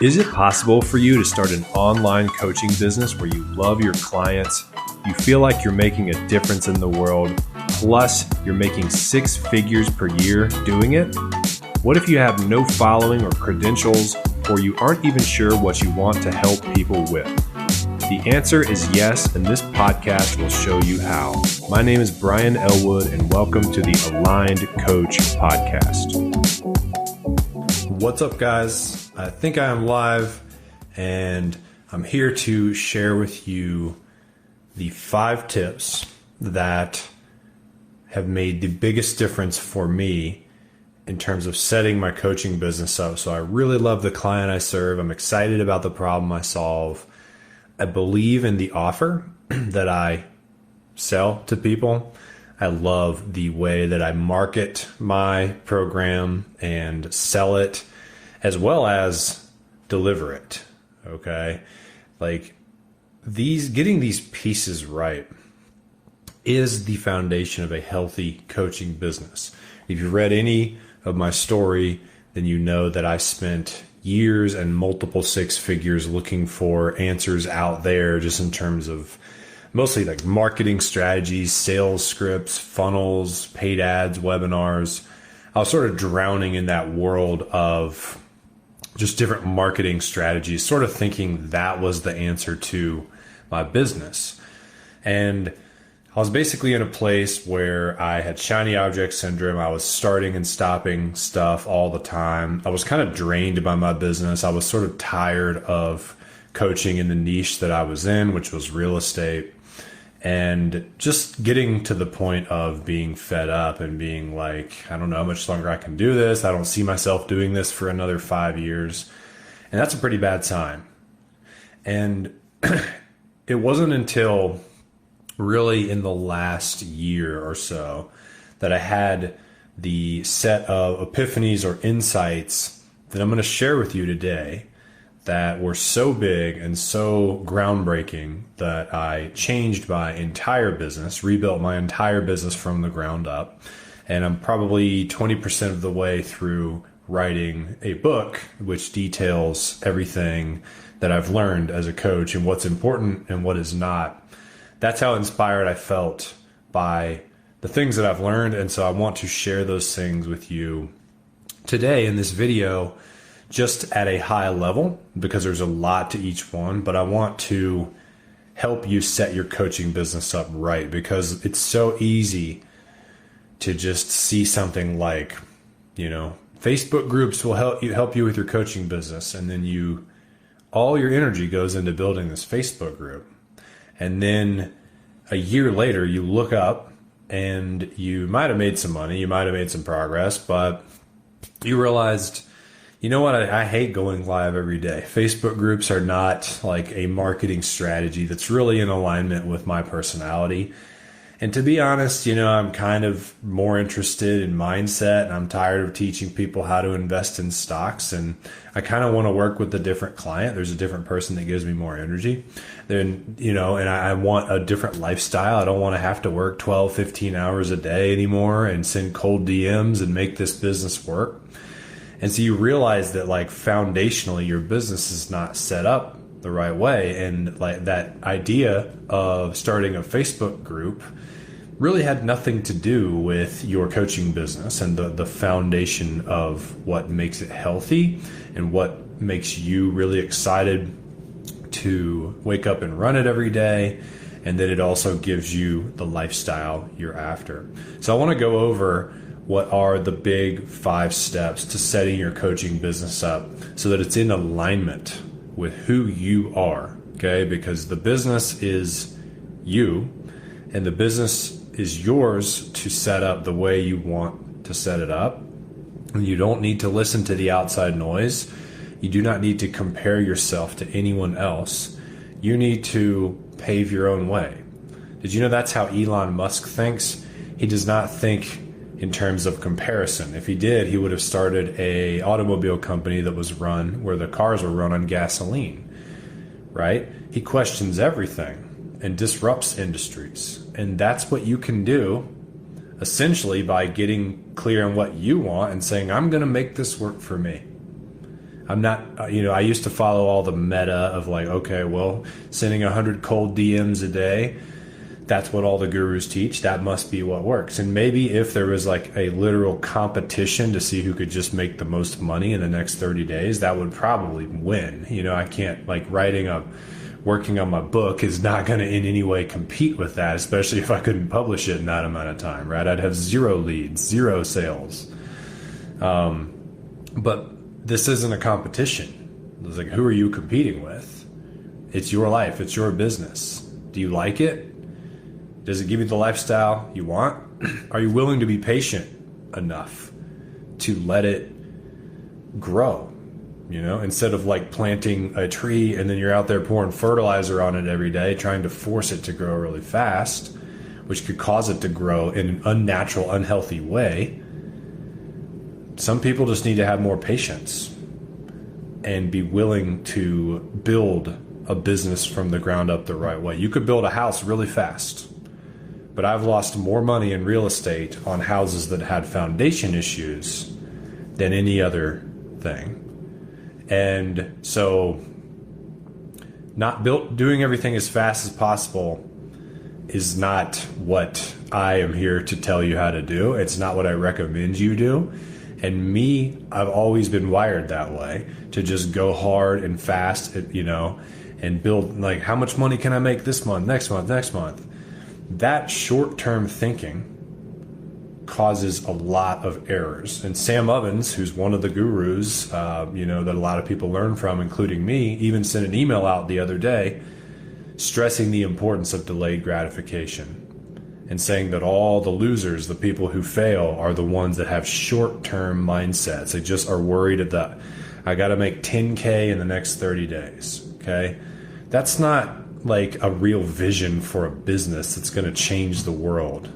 Is it possible for you to start an online coaching business where you love your clients, you feel like you're making a difference in the world, plus you're making six figures per year doing it? What if you have no following or credentials, or you aren't even sure what you want to help people with? The answer is yes, and this podcast will show you how. My name is Brian Elwood, and welcome to the Aligned Coach Podcast. What's up, guys? I think I am live, and I'm here to share with you the 5 tips that have made the biggest difference for me in terms of setting my coaching business up. So I really love the client I serve. I'm excited about the problem I solve. I believe in the offer that I sell to people. I love the way that I market my program and sell it, as well as deliver it. Okay. Like getting these pieces right is the foundation of a healthy coaching business. If you've read any of my story, then you know that I spent years and multiple 6 figures looking for answers out there, just in terms of mostly like marketing strategies, sales scripts, funnels, paid ads, webinars. I was sort of drowning in that world of just different marketing strategies, sort of thinking that was the answer to my business. And I was basically in a place where I had shiny object syndrome. I was starting and stopping stuff all the time. I was kind of drained by my business. I was sort of tired of coaching in the niche that I was in, which was real estate, and just getting to the point of being fed up and being like, I don't know how much longer I can do this. I don't see myself doing this for another 5 years. And that's a pretty bad sign. And it wasn't until really in the last year or so that I had the set of epiphanies or insights that I'm going to share with you today that were so big and so groundbreaking that I changed my entire business, rebuilt my entire business from the ground up. And I'm probably 20% of the way through writing a book which details everything that I've learned as a coach and what's important and what is not. That's how inspired I felt by the things that I've learned. And so I want to share those things with you today in this video, just at a high level, because there's a lot to each one, but I want to help you set your coaching business up right, because it's so easy to just see something like, Facebook groups will help you with your coaching business. And then all your energy goes into building this Facebook group. And then a year later, you look up and you might have made some money, you might have made some progress, but you realized, you know what? I hate going live every day. Facebook groups are not like a marketing strategy that's really in alignment with my personality. And to be honest, I'm kind of more interested in mindset, and I'm tired of teaching people how to invest in stocks. And I kind of want to work with a different client. There's a different person that gives me more energy. Then, and I want a different lifestyle. I don't want to have to work 12, 15 hours a day anymore and send cold DMs and make this business work. And so you realize that foundationally your business is not set up the right way. And that idea of starting a Facebook group really had nothing to do with your coaching business and the foundation of what makes it healthy and what makes you really excited to wake up and run it every day. And then it also gives you the lifestyle you're after. So I want to go over what are the big 5 steps to setting your coaching business up so that it's in alignment with who you are, okay? Because the business is you, and the business is yours to set up the way you want to set it up. And you don't need to listen to the outside noise. You do not need to compare yourself to anyone else. You need to pave your own way. Did you know that's how Elon Musk thinks? He does not think in terms of comparison. If he did, he would have started a automobile company that was run where the cars were run on gasoline, right? He questions everything and disrupts industries. And that's what you can do essentially by getting clear on what you want and saying, I'm going to make this work for me. I'm not, I used to follow all the meta of like, okay, well, sending 100 cold DMs a day, that's what all the gurus teach. That must be what works. And maybe if there was like a literal competition to see who could just make the most money in the next 30 days, that would probably win. I can't like working on my book is not going to in any way compete with that, especially if I couldn't publish it in that amount of time, right? I'd have 0 leads, 0 sales. But this isn't a competition. It's like, who are you competing with? It's your life. It's your business. Do you like it? Does it give you the lifestyle you want? Are you willing to be patient enough to let it grow? Instead of like planting a tree and then you're out there pouring fertilizer on it every day, trying to force it to grow really fast, which could cause it to grow in an unnatural, unhealthy way. Some people just need to have more patience and be willing to build a business from the ground up the right way. You could build a house really fast, but I've lost more money in real estate on houses that had foundation issues than any other thing. And so doing everything as fast as possible is not what I am here to tell you how to do. It's not what I recommend you do. And I've always been wired that way, to just go hard and fast, and build like, how much money can I make this month, next month? That short-term thinking causes a lot of errors. And Sam Ovens, who's one of the gurus, that a lot of people learn from, including me, even sent an email out the other day stressing the importance of delayed gratification and saying that all the losers, the people who fail, are the ones that have short-term mindsets. They just are worried that I got to make 10K in the next 30 days. Okay. That's not like a real vision for a business that's going to change the world.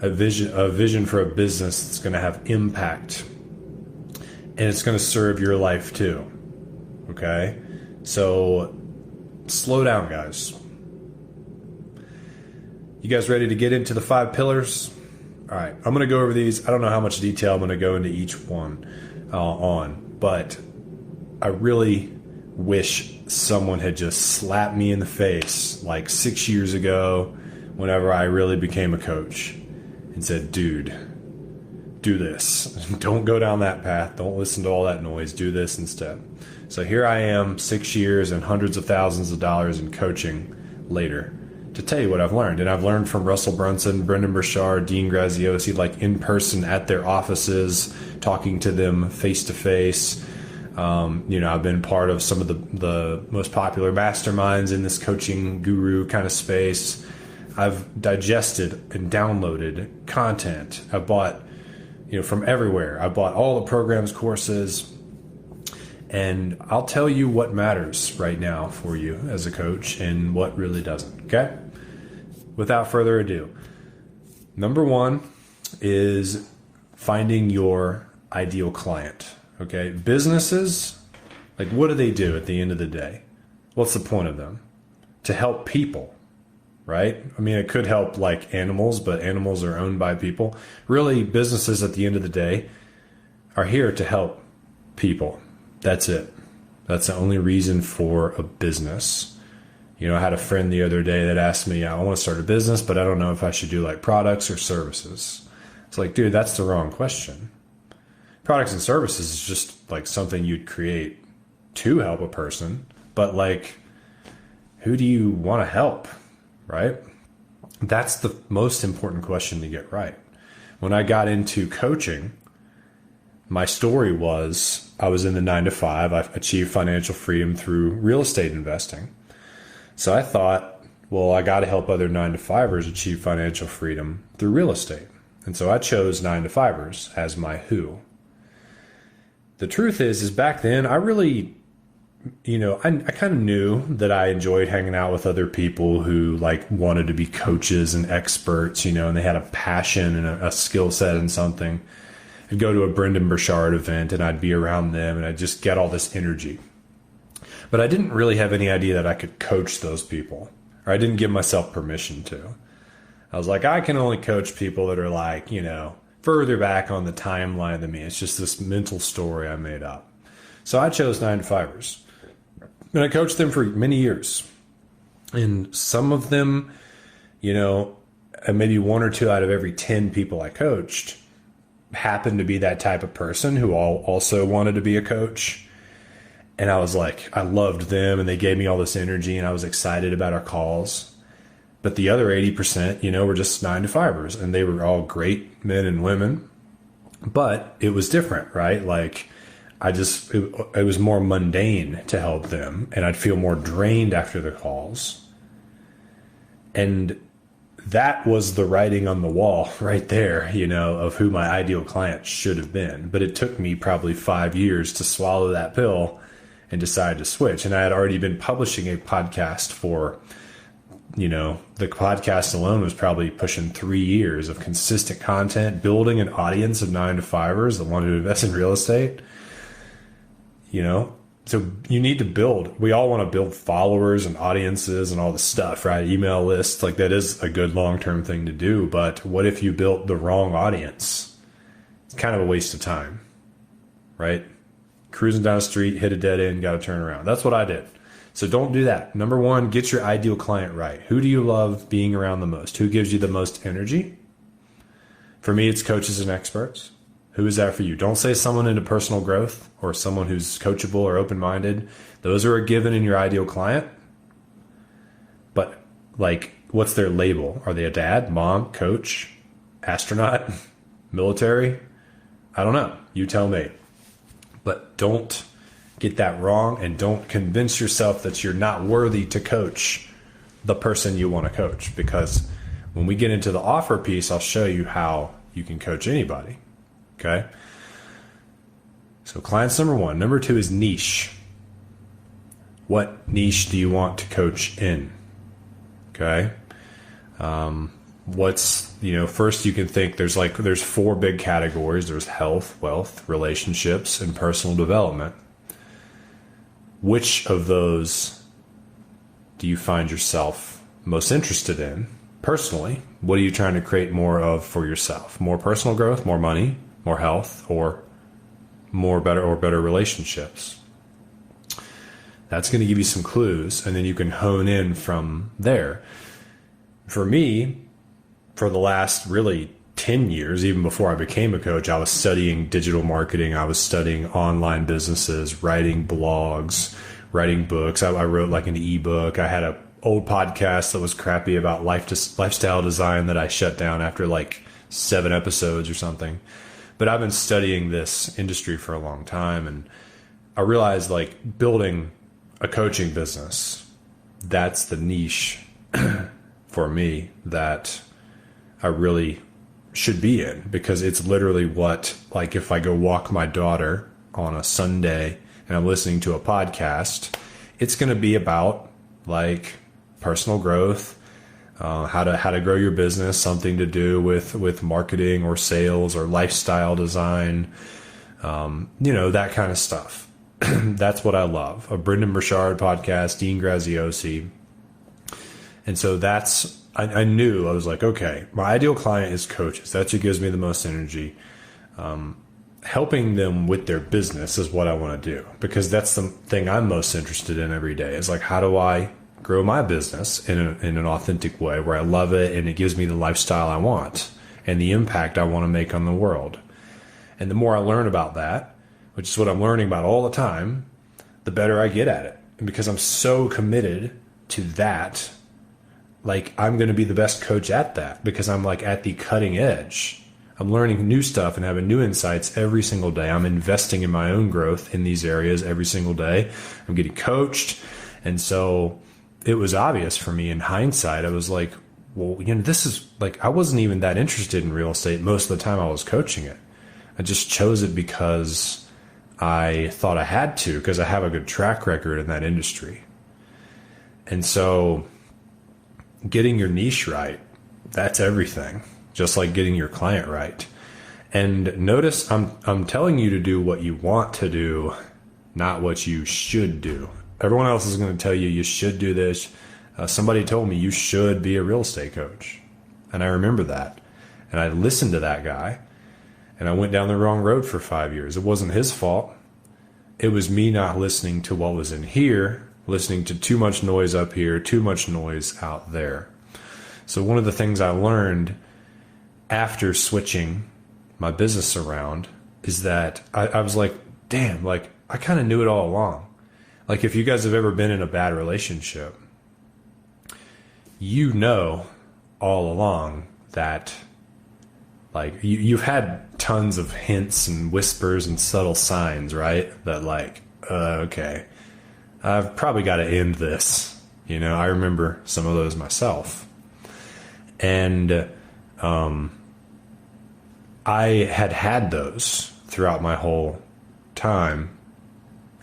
A vision for a business that's going to have impact, and it's going to serve your life too. Okay. So slow down, guys. You guys ready to get into the 5 pillars? All right, I'm going to go over these. I don't know how much detail I'm going to go into each one but I really wish someone had just slapped me in the face like 6 years ago whenever I really became a coach and said, dude, do this. Don't go down that path. Don't listen to all that noise. Do this instead. So here I am, 6 years and hundreds of thousands of dollars in coaching later, to tell you what I've learned. And I've learned from Russell Brunson, Brendan Burchard, Dean Graziosi, like in person at their offices, talking to them face to face. I've been part of some of the most popular masterminds in this coaching guru kind of space. I've digested and downloaded content. I bought, from everywhere. I bought all the programs, courses, and I'll tell you what matters right now for you as a coach and what really doesn't. Okay? Without further ado, number 1 is finding your ideal client. Okay? Businesses, like, what do they do at the end of the day? What's the point of them? To help people, right? I mean, it could help like animals, but animals are owned by people. Really, businesses at the end of the day are here to help people. That's it. That's the only reason for a business. I had a friend the other day that asked me, I want to start a business, but I don't know if I should do like products or services. It's like, dude, that's the wrong question. Products and services is just like something you'd create to help a person, but like, who do you want to help, right? That's the most important question to get right. When I got into coaching, my story was I was in the 9-to-5. I achieved financial freedom through real estate investing. So I thought, well, I got to help other 9-to-5ers achieve financial freedom through real estate. And so I chose 9-to-5ers as my who. The truth is back then, I really, I kind of knew that I enjoyed hanging out with other people who like wanted to be coaches and experts, and they had a passion and a skill set in something. I'd go to a Brendan Burchard event and I'd be around them and I'd just get all this energy. But I didn't really have any idea that I could coach those people, or I didn't give myself permission to. I was like, I can only coach people that are like, further back on the timeline than me. It's just this mental story I made up. So I chose 9-to-5ers. And I coached them for many years. And some of them, and maybe 1 or 2 out of every 10 people I coached happened to be that type of person who also wanted to be a coach. And I was like, I loved them and they gave me all this energy and I was excited about our calls. But the other 80%, were just 9-to-5ers, and they were all great men and women. But it was different, right? Like it was more mundane to help them, and I'd feel more drained after the calls. And that was the writing on the wall right there, of who my ideal client should have been. But it took me probably 5 years to swallow that pill and decide to switch. And I had already been publishing a podcast for, the podcast alone was probably pushing 3 years of consistent content, building an audience of 9-to-5ers that wanted to invest in real estate. So you need to build. We all want to build followers and audiences and all the stuff, right? Email lists, like that is a good long-term thing to do. But what if you built the wrong audience? It's kind of a waste of time, right? Cruising down the street, hit a dead end, got to turn around. That's what I did. So don't do that. Number one, get your ideal client right. Who do you love being around the most? Who gives you the most energy? For me, it's coaches and experts. Who is that for you? Don't say someone into personal growth or someone who's coachable or open-minded. Those are a given in your ideal client. But what's their label? Are they a dad, mom, coach, astronaut, military? I don't know. You tell me. But don't get that wrong, and don't convince yourself that you're not worthy to coach the person you want to coach. Because when we get into the offer piece, I'll show you how you can coach anybody. Okay. So client's number one. Number two is niche. What niche do you want to coach in? Okay. First you can think there's 4 big categories. There's health, wealth, relationships, and personal development. Which of those do you find yourself most interested in personally? What are you trying to create more of for yourself? More personal growth, more money, more health, or better relationships? That's going to give you some clues, and then you can hone in from there. For me, for the last really 10 years, even before I became a coach, I was studying digital marketing. I was studying online businesses, writing blogs, writing books. I wrote an ebook. I had an old podcast that was crappy about lifestyle design that I shut down after 7 episodes or something. But I've been studying this industry for a long time, and I realized building a coaching business, that's the niche for me that I really should be in, because it's literally what, if I go walk my daughter on a Sunday and I'm listening to a podcast, it's going to be about personal growth, how to grow your business, something to do with marketing or sales or lifestyle design, that kind of stuff. That's what I love. A Brendan Burchard podcast, Dean Graziosi. And so I knew, I was okay, my ideal client is coaches. That's what gives me the most energy. Helping them with their business is what I want to do, because that's the thing I'm most interested in every day. Is how do I grow my business in an authentic way where I love it and it gives me the lifestyle I want and the impact I want to make on the world. And the more I learn about that, which is what I'm learning about all the time, the better I get at it. And because I'm so committed to that, I'm going to be the best coach at that, because I'm at the cutting edge. I'm learning new stuff and having new insights every single day. I'm investing in my own growth in these areas every single day. I'm getting coached. And so it was obvious for me in hindsight. I was this is I wasn't even that interested in real estate most of the time I was coaching it. I just chose it because I thought I had to, because I have a good track record in that industry. And so getting your niche right, that's everything. Just like getting your client right. And notice I'm telling you to do what you want to do, not what you should do. Everyone else is going to tell you should do this. Somebody told me you should be a real estate coach. And I remember that. And I listened to that guy. And I went down the wrong road for 5 years. It wasn't his fault. it was me not listening to what was in here, listening to too much noise up here, too much noise out there. So one of the things I learned after switching my business around is that I was like, damn, like I kind of knew it all along. Like if you guys have ever been in a bad relationship, you know all along that like you've had tons of hints and whispers and subtle signs, right? That like, okay, I've probably got to end this. You know, I remember some of those myself. And I had those throughout my whole time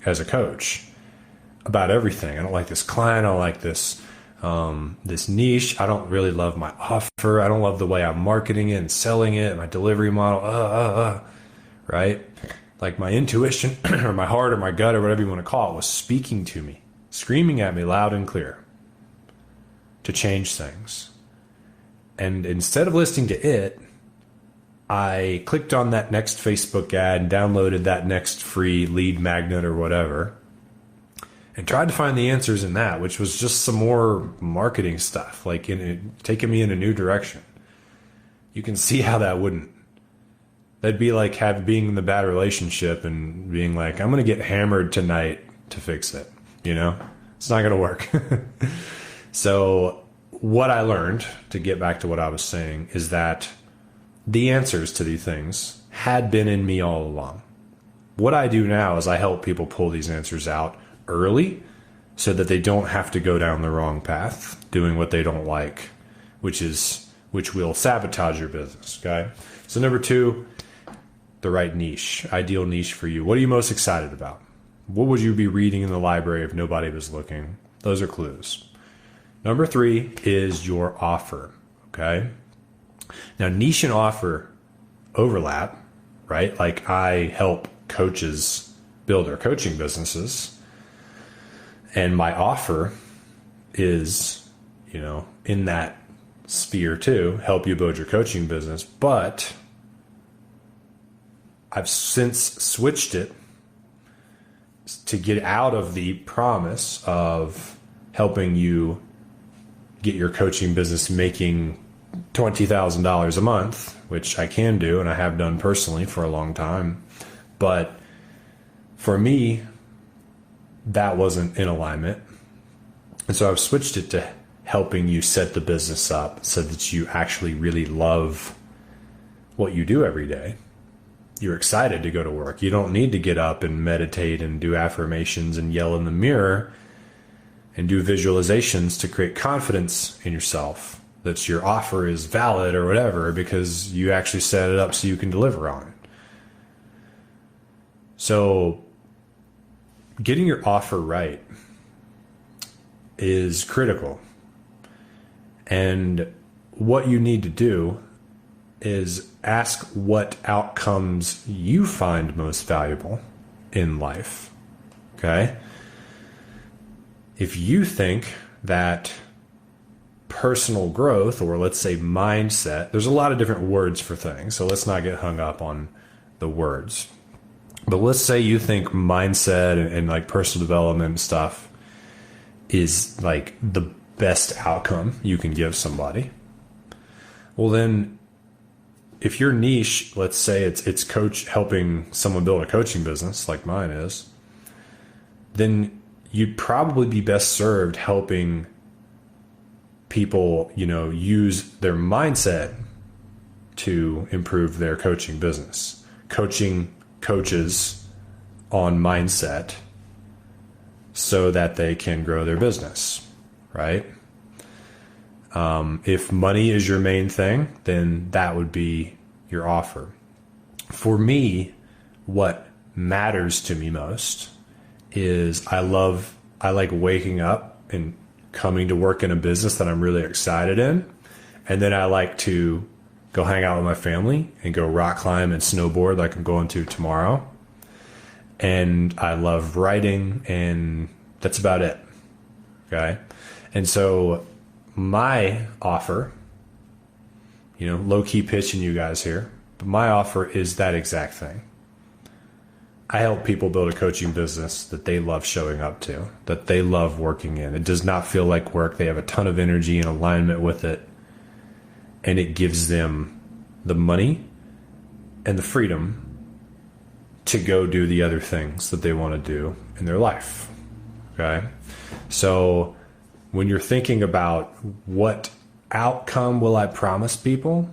as a coach about everything. I don't like this client. I don't like this niche. I don't really love my offer. I don't love the way I'm marketing it and selling it, my delivery model, right? Like my intuition or my heart or my gut or whatever you want to call it was speaking to me, screaming at me loud and clear to change things. And instead of listening to it, I clicked on that next Facebook ad and downloaded that next free lead magnet or whatever and tried to find the answers in that, which was just some more marketing stuff, like taking me in a new direction. You can see how that wouldn't. That'd be like being in the bad relationship and being like, I'm going to get hammered tonight to fix it. You know, it's not going to work. So what I learned, to get back to what I was saying, is that the answers to these things had been in me all along. What I do now is I help people pull these answers out early so that they don't have to go down the wrong path doing what they don't like, which will sabotage your business. Okay. So number 2, the right niche, ideal niche for you. What are you most excited about? What would you be reading in the library if nobody was looking? Those are clues. Number 3 is your offer. Okay. Now niche and offer overlap, right? Like I help coaches build their coaching businesses. And my offer is, you know, in that sphere too, help you build your coaching business. But I've since switched it to get out of the promise of helping you get your coaching business making $20,000 a month, which I can do and I have done personally for a long time. But for me, that wasn't in alignment. And so I've switched it to helping you set the business up so that you actually really love what you do every day. You're excited to go to work. You don't need to get up and meditate and do affirmations and yell in the mirror and do visualizations to create confidence in yourself that your offer is valid or whatever, because you actually set it up so you can deliver on it. So getting your offer right is critical. And what you need to do is ask what outcomes you find most valuable in life. Okay? If you think that personal growth, or let's say mindset, there's a lot of different words for things, so let's not get hung up on the words. But let's say you think mindset and like personal development stuff is like the best outcome you can give somebody. Well, then if your niche, let's say it's coach, helping someone build a coaching business like mine is, then you'd probably be best served helping people, you know, use their mindset to improve their coaching business. Coaching coaches on mindset so that they can grow their business, right? If money is your main thing, then that would be your offer. For me, what matters to me most is I like waking up and coming to work in a business that I'm really excited in. And then I like to go hang out with my family and go rock climb and snowboard like I'm going to tomorrow. And I love writing, and that's about it. Okay. And so my offer, you know, low key pitching you guys here, but my offer is that exact thing. I help people build a coaching business that they love showing up to, that they love working in. It does not feel like work. They have a ton of energy and alignment with it. And it gives them the money and the freedom to go do the other things that they want to do in their life. Okay? So when you're thinking about what outcome will I promise people,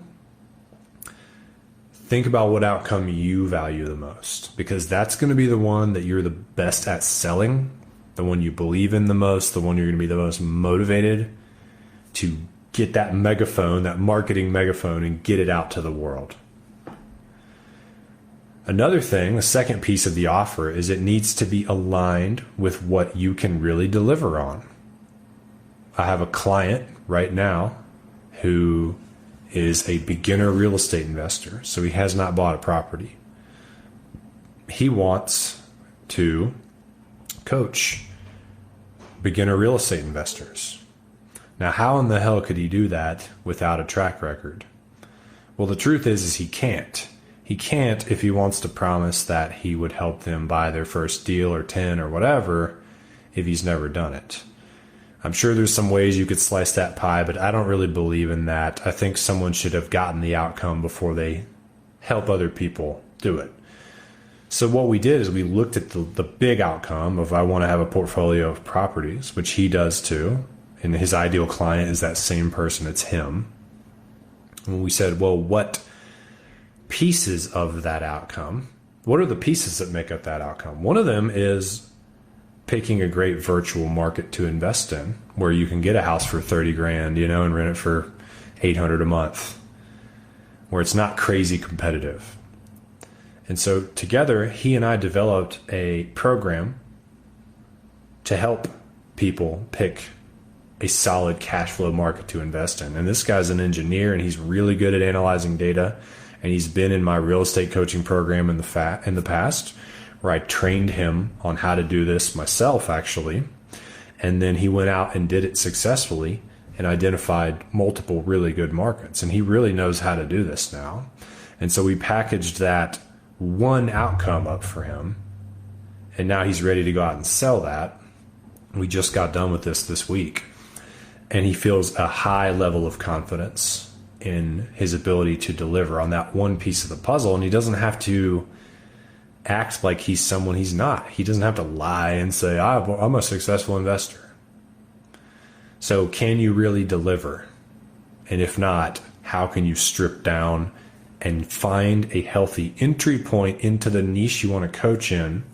think about what outcome you value the most, because that's going to be the one that you're the best at selling, the one you believe in the most, the one you're going to be the most motivated to get that megaphone, that marketing megaphone, and get it out to the world. Another thing, the second piece of the offer, is it needs to be aligned with what you can really deliver on. I have a client right now who is a beginner real estate investor, so he has not bought a property. He wants to coach beginner real estate investors. Now, how in the hell could he do that without a track record? Well, the truth is he can't. He can't if he wants to promise that he would help them buy their first deal or 10 or whatever if he's never done it. I'm sure there's some ways you could slice that pie, but I don't really believe in that. I think someone should have gotten the outcome before they help other people do it. So what we did is we looked at the big outcome of I want to have a portfolio of properties, which he does too. And his ideal client is that same person. It's him. And we said, well, what pieces of that outcome, what are the pieces that make up that outcome? One of them is picking a great virtual market to invest in, where you can get a house for 30 grand, and rent it for 800 a month, where it's not crazy competitive. And so together, he and I developed a program to help people pick a solid cash flow market to invest in. And this guy's an engineer, and he's really good at analyzing data. And he's been in my real estate coaching program in the past, where I trained him on how to do this myself, actually. And then he went out and did it successfully and identified multiple really good markets. And he really knows how to do this now. And so we packaged that one outcome up for him. And now he's ready to go out and sell that. We just got done with this week. And he feels a high level of confidence in his ability to deliver on that one piece of the puzzle. And he doesn't have to act like he's someone he's not. He doesn't have to lie and say, I'm a successful investor. So can you really deliver? And if not, how can you strip down and find a healthy entry point into the niche you want to coach in?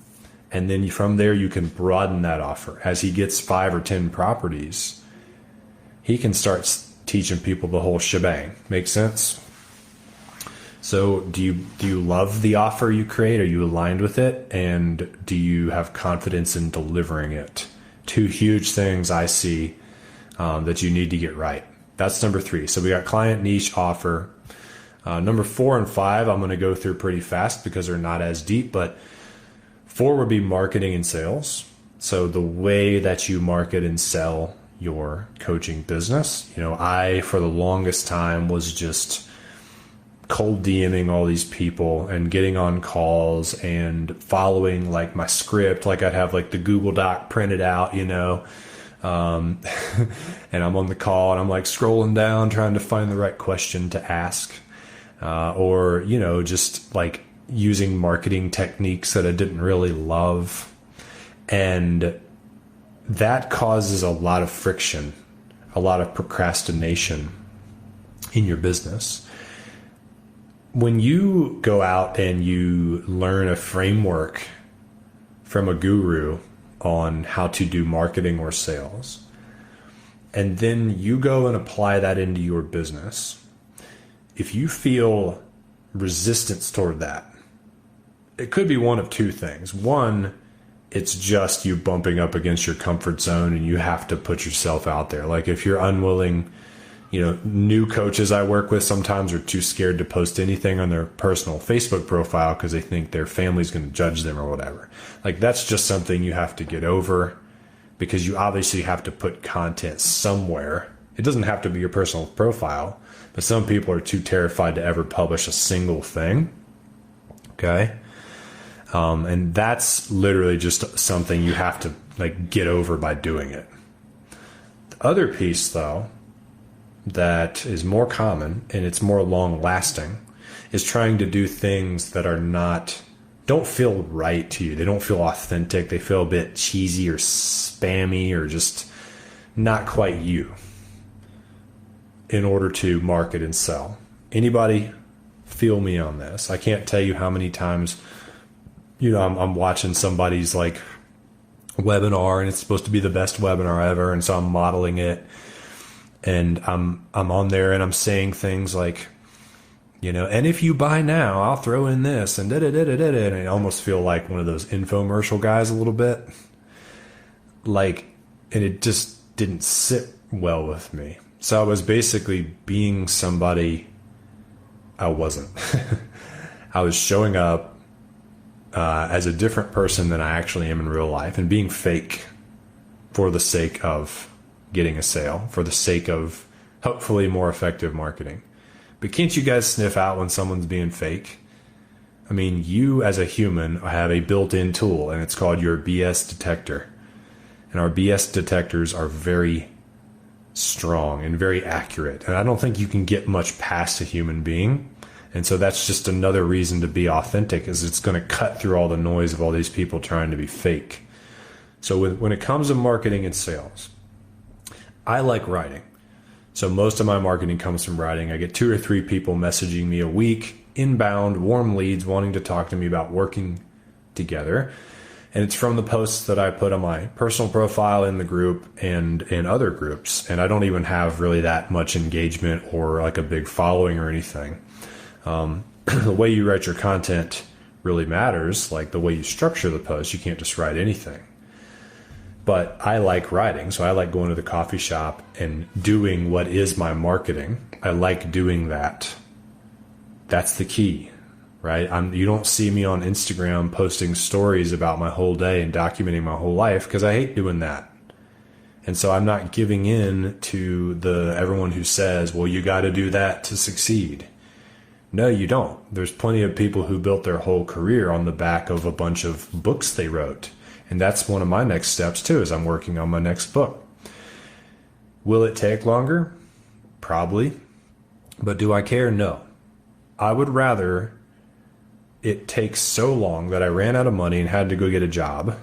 And then from there, you can broaden that offer. As he gets 5 or 10 properties, he can start teaching people the whole shebang. Make sense? So do you love the offer you create? Are you aligned with it? And do you have confidence in delivering it? 2 huge things I see that you need to get right. That's number 3. So we got client, niche, offer. Number 4 and 5, I'm going to go through pretty fast because they're not as deep, but 4 would be marketing and sales. So the way that you market and sell your coaching business. I, for the longest time, was just cold DMing all these people and getting on calls and following like my script. Like I'd have like the Google Doc printed out, and I'm on the call and I'm like scrolling down, trying to find the right question to ask, or, just like using marketing techniques that I didn't really love. And that causes a lot of friction, a lot of procrastination in your business. When you go out and you learn a framework from a guru on how to do marketing or sales, and then you go and apply that into your business, if you feel resistance toward that, it could be one of 2 things. One, it's just you bumping up against your comfort zone and you have to put yourself out there. Like if you're unwilling, new coaches I work with sometimes are too scared to post anything on their personal Facebook profile because they think their family's going to judge them or whatever. Like that's just something you have to get over, because you obviously have to put content somewhere. It doesn't have to be your personal profile, but some people are too terrified to ever publish a single thing. Okay. And that's literally just something you have to like get over by doing it. The other piece, though, that is more common and it's more long lasting is trying to do things that don't feel right to you. They don't feel authentic. They feel a bit cheesy or spammy or just not quite you in order to market and sell. Anybody feel me on this? I can't tell you how many times, I'm watching somebody's like webinar and it's supposed to be the best webinar ever. And so I'm modeling it and I'm on there and I'm saying things like, and if you buy now, I'll throw in this and da-da-da-da-da. And I almost feel like one of those infomercial guys a little bit. And it just didn't sit well with me. So I was basically being somebody I wasn't. I was showing up as a different person than I actually am in real life and being fake for the sake of getting a sale, for the sake of hopefully more effective marketing. But can't you guys sniff out when someone's being fake? I mean, you as a human have a built-in tool, and it's called your BS detector. And our BS detectors are very strong and very accurate. And I don't think you can get much past a human being. And so that's just another reason to be authentic, is it's going to cut through all the noise of all these people trying to be fake. So when it comes to marketing and sales, I like writing. So most of my marketing comes from writing. I get 2 or 3 people messaging me a week, inbound, warm leads, wanting to talk to me about working together. And it's from the posts that I put on my personal profile in the group and in other groups. And I don't even have really that much engagement or like a big following or anything. The way you write your content really matters, like the way you structure the post. You can't just write anything. But I like writing, so I like going to the coffee shop and doing what is my marketing. I like doing that. That's the key, right? You don't see me on Instagram posting stories about my whole day and documenting my whole life because I hate doing that. And so I'm not giving in to everyone who says, well, you got to do that to succeed. No, you don't. There's plenty of people who built their whole career on the back of a bunch of books they wrote. And that's one of my next steps too, is I'm working on my next book. Will it take longer? Probably. But do I care? No. I would rather it take so long that I ran out of money and had to go get a job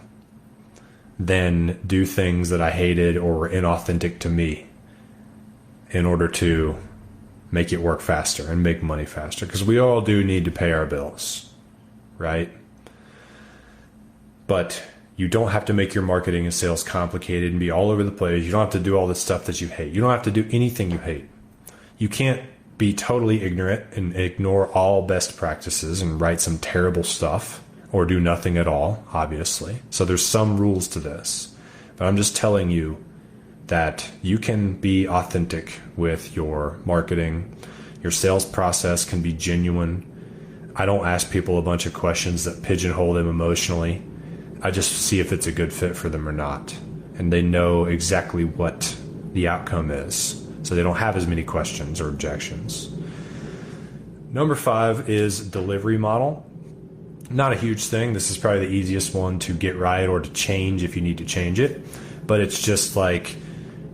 than do things that I hated or were inauthentic to me in order to make it work faster and make money faster. Because we all do need to pay our bills, right? But you don't have to make your marketing and sales complicated and be all over the place. You don't have to do all the stuff that you hate. You don't have to do anything you hate. You can't be totally ignorant and ignore all best practices and write some terrible stuff or do nothing at all, obviously. So there's some rules to this. But I'm just telling you that you can be authentic with your marketing. Your sales process can be genuine. I don't ask people a bunch of questions that pigeonhole them emotionally. I just see if it's a good fit for them or not. And they know exactly what the outcome is. So they don't have as many questions or objections. Number 5 is delivery model. Not a huge thing. This is probably the easiest one to get right or to change if you need to change it. But it's just like,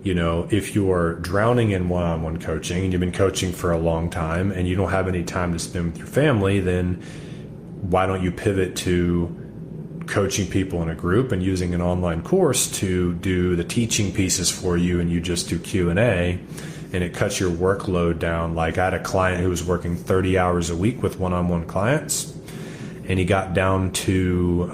if you're drowning in one-on-one coaching and you've been coaching for a long time and you don't have any time to spend with your family, then why don't you pivot to coaching people in a group and using an online course to do the teaching pieces for you, and you just do Q&A, and it cuts your workload down. Like, I had a client who was working 30 hours a week with one-on-one clients, and he got down to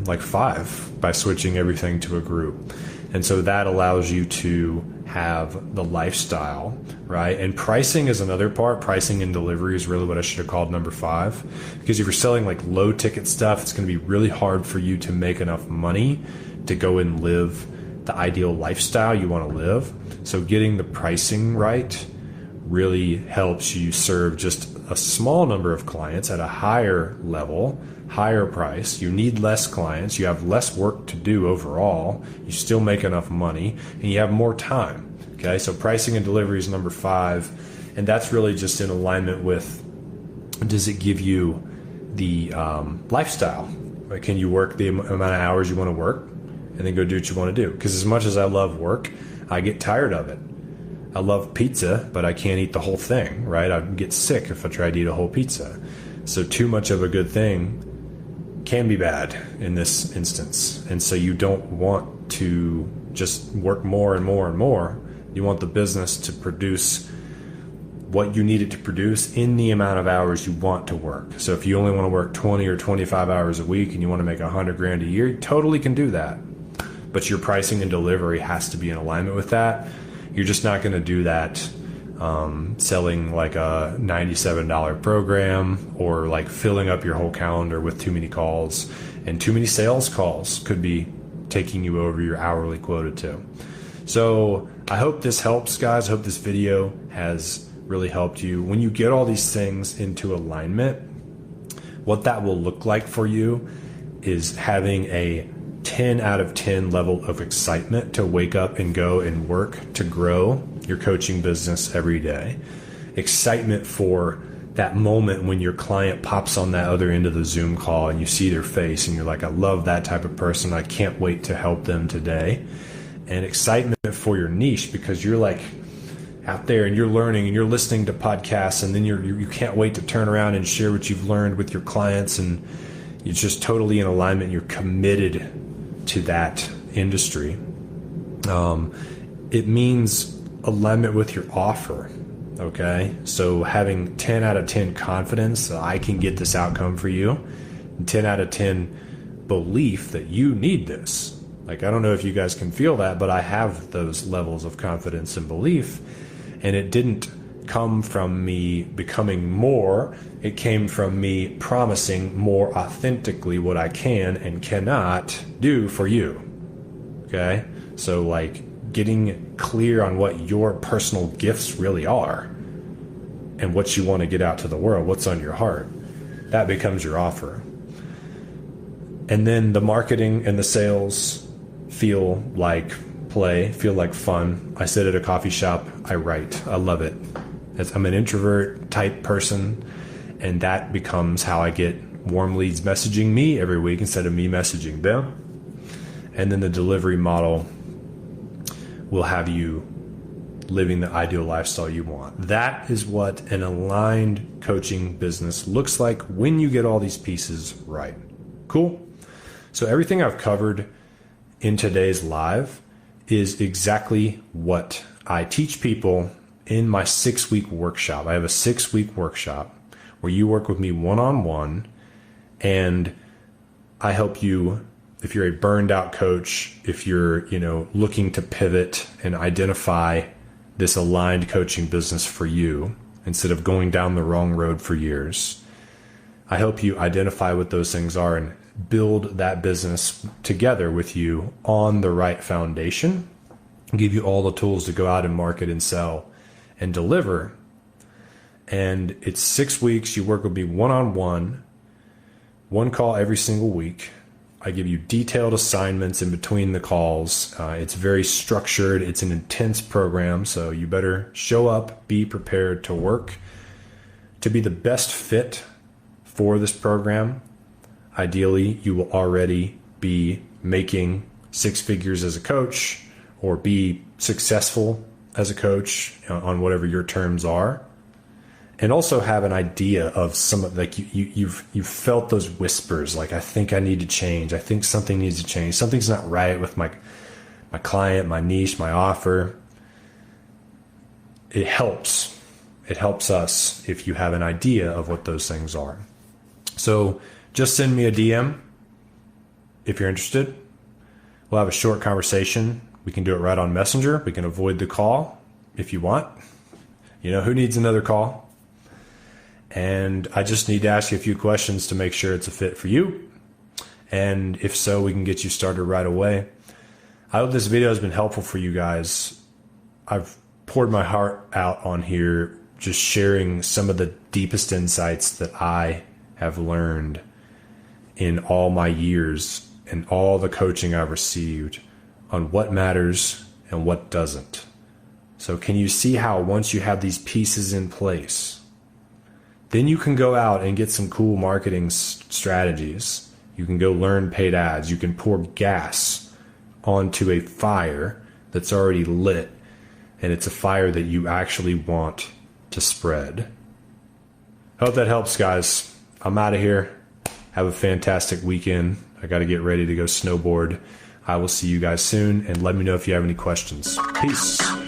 5 by switching everything to a group. And so that allows you to have the lifestyle, right? And pricing is another part. Pricing and delivery is really what I should have called number 5. Because if you're selling like low ticket stuff, it's going to be really hard for you to make enough money to go and live the ideal lifestyle you want to live. So getting the pricing right really helps you serve just a small number of clients at a higher level, higher price. You need less clients. You have less work to do overall. You still make enough money and you have more time. Okay, so pricing and delivery is number 5. And that's really just in alignment with, does it give you the lifestyle Like, can you work the amount of hours you want to work and then go do what you want to do? Because as much as I love work, I get tired of it. I love pizza, but I can't eat the whole thing, right? I get sick if I try to eat a whole pizza. So too much of a good thing can be bad in this instance. And so you don't want to just work more and more and more. You want the business to produce what you need it to produce in the amount of hours you want to work. So if you only want to work 20 or 25 hours a week and you want to make $100,000 a year, you totally can do that. But your pricing and delivery has to be in alignment with that. You're just not going to do that selling like a $97 program or like filling up your whole calendar with too many calls, and too many sales calls could be taking you over your hourly quota too. So I hope this helps, guys. I hope this video has really helped you. When you get all these things into alignment, what that will look like for you is having a 10 out of 10 level of excitement to wake up and go and work to grow your coaching business every day. Excitement for that moment when your client pops on that other end of the Zoom call and you see their face and you're like, I love that type of person. I can't wait to help them today. And excitement for your niche, because you're like out there and you're learning and you're listening to podcasts, and then you can't wait to turn around and share what you've learned with your clients, and you're just totally in alignment. You're committed to that industry. It means alignment with your offer. Okay. So having 10 out of 10 confidence that I can get this outcome for you, and 10 out of 10 belief that you need this. Like, I don't know if you guys can feel that, but I have those levels of confidence and belief, and it didn't come from me becoming more. It came from me promising more authentically what I can and cannot do for you. Okay. So like getting clear on what your personal gifts really are and what you want to get out to the world, what's on your heart, that becomes your offer. And then the marketing and the sales feel like play, feel like fun. I sit at a coffee shop, I write, I love it. I'm an introvert type person, and that becomes how I get warm leads messaging me every week instead of me messaging them. And then the delivery model will have you living the ideal lifestyle you want. That is what an aligned coaching business looks like when you get all these pieces right. Cool. So everything I've covered in today's live is exactly what I teach people in my 6-week workshop. I have a 6-week workshop where you work with me one-on-one, and I help you. If you're a burned out coach, if you're, looking to pivot and identify this aligned coaching business for you instead of going down the wrong road for years, I help you identify what those things are and build that business together with you on the right foundation, and give you all the tools to go out and market and sell and deliver. And it's 6 weeks. You work with me one-on-one, one call every single week. I give you detailed assignments in between the calls. It's very structured. It's an intense program, so you better show up, be prepared to work. To be the best fit for this program, ideally, you will already be making 6 figures as a coach, or be successful as a coach on whatever your terms are. And also have an idea of some of, like, you've felt those whispers, like, I think I need to change. I think something needs to change. Something's not right with my client, my niche, my offer. It helps. It helps us if you have an idea of what those things are. So just send me a DM if you're interested. We'll have a short conversation. We can do it right on Messenger. We can avoid the call if you want. Who needs another call? And I just need to ask you a few questions to make sure it's a fit for you. And if so, we can get you started right away. I hope this video has been helpful for you guys. I've poured my heart out on here, just sharing some of the deepest insights that I have learned in all my years and all the coaching I've received on what matters and what doesn't. So can you see how once you have these pieces in place, then you can go out and get some cool marketing strategies. You can go learn paid ads. You can pour gas onto a fire that's already lit, and it's a fire that you actually want to spread. Hope that helps, guys. I'm out of here. Have a fantastic weekend. I got to get ready to go snowboard. I will see you guys soon, and let me know if you have any questions. Peace.